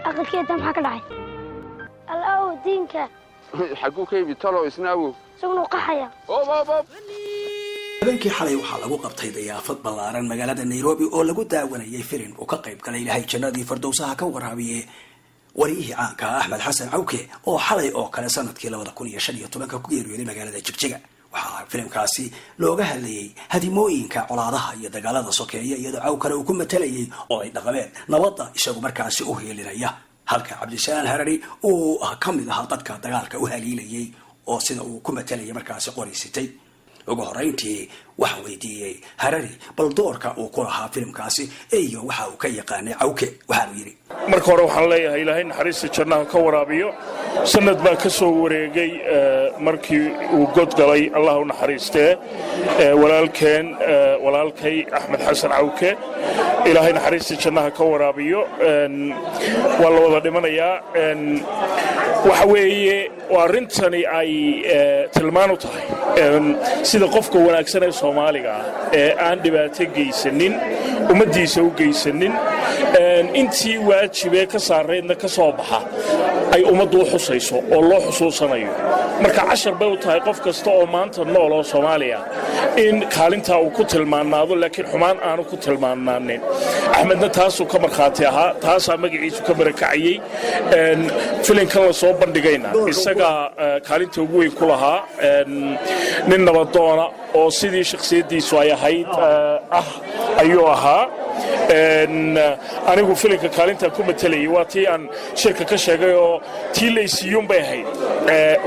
أو أقل كده محك العين الأو دينك حقوك كيف يطلعوا يسناو سجن وقحية أوب habeenkii xalay waxaa lagu qabtay dayaafad ballaaran magaalada Nairobi oo lagu daawanayay filim oo ka qayb galay Ilaahay jannadii Firdawsaha ka waraabiye wariyihii caanka Axmed Xasan Cawke oo xalay oo kale sanadkii 2015 ku geeriyooday magaalada Jigjiga waxaa filimkaasi looga hadlayay hadimooyinka colaadaha iyo dagaalada sokeeye iyadoo Cawkana uu ku matalayay oo ay dhaqameen nabadda isagu markaasi u heelinaya halka Cabdisalaam Harari uu ka mid ahaa dadka dagaalka u haliilayay oo sida uu ku matalayay markaasi qoraysitay ugu horeyntii waxaan weydiiyey Harari bal doorka uu ku lahaa filimkaasi iyo waxa uu ka yaqaanay Cawke waxa uu yiri marka hore waxaan leeyahay Ilaahay naxariista jannaha ka waraabiyo sanad baa ka soo wareegay markii uu god galay Allah u naxariistee walaalkay Axmed Xasan Cawke Ilaahay naxariista jannaha ka waraabiyo waa la wada dhimanayaa waxa weeye arintani ay tilmaan u tahay sida qofka wanaagsan ee Soomaaliga ee aan dhibaato geysanin umadiisa u geysanin intii waajibe ka saareedna ka soo baxa ay umadu xusayso oo loo xusuusanayo marka cashar bay u tahay qof kasta oo maanta nool oo Soomaaliya in kaalinta uu ku tilmaanaado laakiin xumaan aanu ku tilmaanaanin Axmedna taasoo ka marxaati ahaa taasa magaciisu ka barakacayay filimkan la soo bandhigayna isaga kaalinta ugu weyn ku lahaa nin nabadoona oo sidii shakhsiyadiisu ay ahayd ayuu ahaa anigu filimka kaalinta ku matalayay waa tii aan shirka ka sheegay oo tii laysiiyun bay ahayd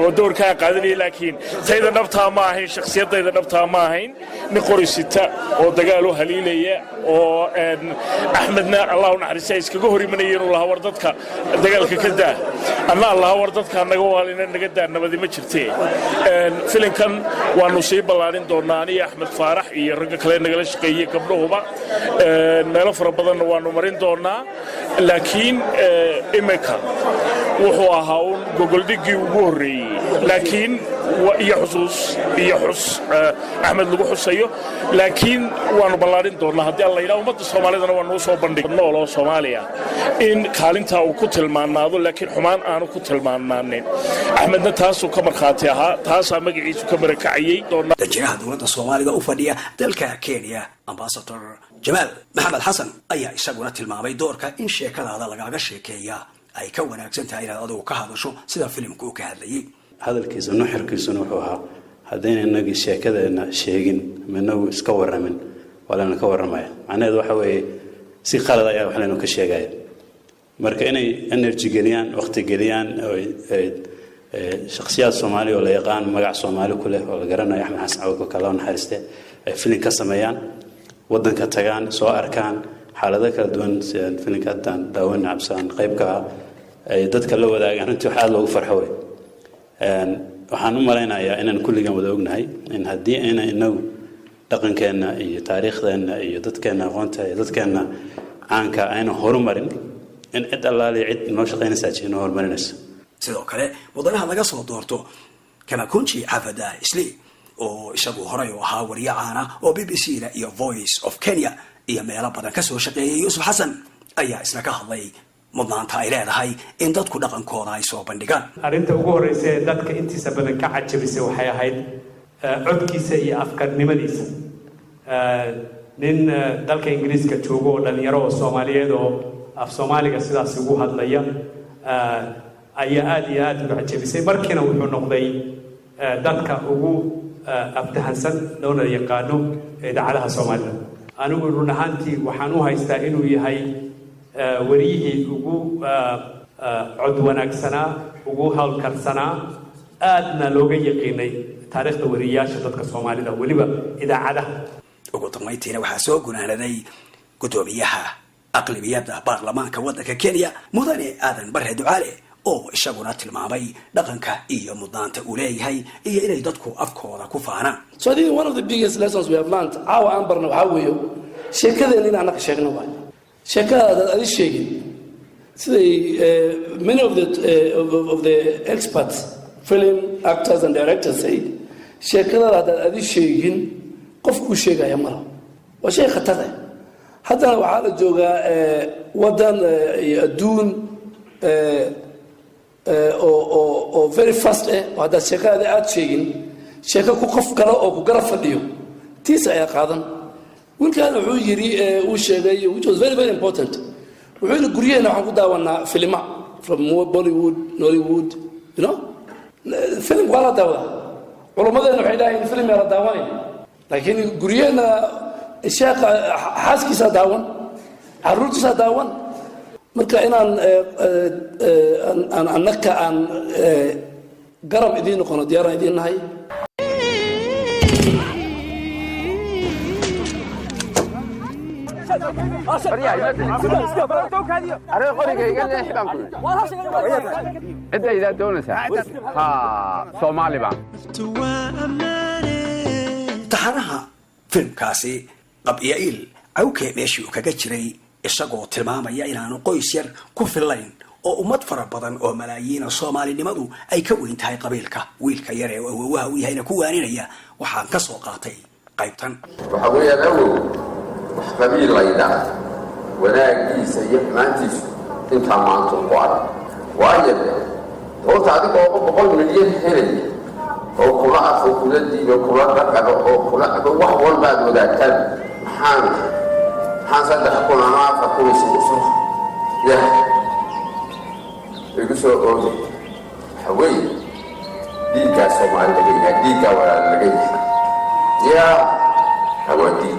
oo doorka qaadanay laakiin tayda dhabta ma ahayn shakhsiyadayda dhabta ma ahayn nin qorisita oo dagaal u haliilaya oo Axmedna Allah u naxariistay iskaga horimanayeen oo la war dadka dagaalka ka daa Allah war dadka naga waalina naga daa nabadi ma jirtee filimkan waanu sii balaarin doonaa aniga Axmed Faarax iyo rag kale nagala shaqeeyay gabdhuhuba meelo fara badan waanu marin doonaa laakiin imika wuxuu ahaa gogoldhigii ugu horeeyay laakiin iyo xus Axmed lagu xusayo laakiin waanu balaarin doonaa hadii Allah ilaa umada Soomaalidana waanu soo bandhigno oo Soomaaliya in kaalinta uu ku tilmaanaado laakiin xumaan aanu ku tilmaanaanin Axmedna taasoo ka marxaati ahaa taasa magaciisu ka barakacayay doonaa dajiraha dowladda Soomaalida u fadhiya dalka Kenya ambassador Jamal Maxamed Xasan ayaa isaguna tilmaamay doorka in sheekadaada lagaga sheekeeya ay ka wanaagsan tahay inaad adigu ka hadasho sida filimku uu ka hadlayay hadalkiisa nuxurkiisuna wuxuu ahaa haddayna inagii sheekadeena sheegin managu iska waramin walana ka waramaya macnaheedu waxa weeye si qalad ayaa wax leenu ka sheegaya marka inay energy geliyaan waqti geliyaan shakhsiyaad Soomaali oo la yaqaan magac Soomaali ku leh oo la garanayo Axmed Xasan Cawke kala naxariiste ay filim ka sameeyaan wadanka tagaan soo arkaan xaalado kala duwan sida filimka daawan cabsan qaybka ay dadka la wadaagaan runtii waxa aad loogu farxo waxaan u maleynayaa inaan kulligan wada ognahay in haddii ayna inagu dhaqankeena iyo taariikhdeena iyo dadkeena aqoonta iyo dadkeena caanka ayna horumarin in cid allaale cid noo shaqeynaysa jino horumarinaysa sidoo kale wadanaha laga soo doorto kama kunji Xafada Isli oo isagu horay u ahaa wariye caana oo BBC iyo Voice of Kenya iyo meelo badan ka soo shaqeeyay Yusuf Xasan ayaa isna ka hadlay mudnaanta ay leedahay in dadku dhaqankooda ay soo bandhigaan arinta ugu horeysa ee dadka intiisa badan ka cajabisay waxay ahayd codkiisa iyo afkarnimadiisa nin dalka Ingiriiska joogo oo dhalinyaro oo Soomaaliyeed oo af Soomaaliga sidaas ugu hadlaya ayaa aad iyo aad u cajabisay markiina wuxuu noqday dadka ugu aftahansan loona yaqaano idaacadaha Soomaalida anigu run ahaantii waxaan u haystaa inuu yahay wariyihii ugu cod wanaagsanaa ugu hawlkarsanaa aadna looga yaqiinay taariikhda wariyaasha dadka Soomaalida waliba idaacadaha ugu dambeyntiina waxaa soo gunaanaday gudoomiyaha aqlabiyadda baarlamaanka waddanka Kenya mudane Aadan Barre Ducaale oo isaguna tilmaamay dhaqanka iyo mudnaanta uu leeyahay iyo inay dadku afkooda ku faanaan So I think one of the biggest lessons we have learned how aan barno waxa weeyo sheekadeen in aan ka sheegno waay sheekada ay sheegin siday many of the experts film actors and directors say sheekada ay sheegin qofku sheegaya ma waa shay khatar ah haddana waxaa la joogaa waddan iyo adduun oo very fast oo haddaad sheekadaada aad sheegin sheeko ku qof kale oo ku garab fadhiyo tiis ayaa qaadan wiilkaan wuxuu yidhi uu sheegay which was very very important wuxuu yidhi guryaheena waxaan ku daawanaa filima from Bollywood Nollywood you know film waa la daawadaa culummadeena waxay dhahayn film yaa la daawanaya laakiin guryaheena sheekha xaaskiisa daawan carruurtiisa daawan marka inaan annaka aan garab idiin noqono diyaaraan idiin nahay cidaydaa doonaysaa soomaali baan taxanaha filimkaasi qabya'iil cawke meeshii uu kaga jiray isagoo tilmaamaya inaanu qoys yar ku fillayn oo ummad fara badan oo malaayiina soomaalinimadu ay ka weyn tahay qabiilka wiilka yar ee awowaha u yahayna ku waaninaya waxaan ka soo qaatay qaybtan waxa weeyaan awow wax qabiil laydhaa wanaagiisa iyo xumaantiisu intaa maanta ku arag waayo horta adigoo 100 milyan helaya oo kula afo kula diibo kula dhaqano oo kula wax walbaad wadaagtaan maxaan saddex kun ama afar kun isugu soo igu soo oogay waxa weeye dhiiggaa Soomaali laga yahay dhiiggaa walaal laga yahay yaa hawadii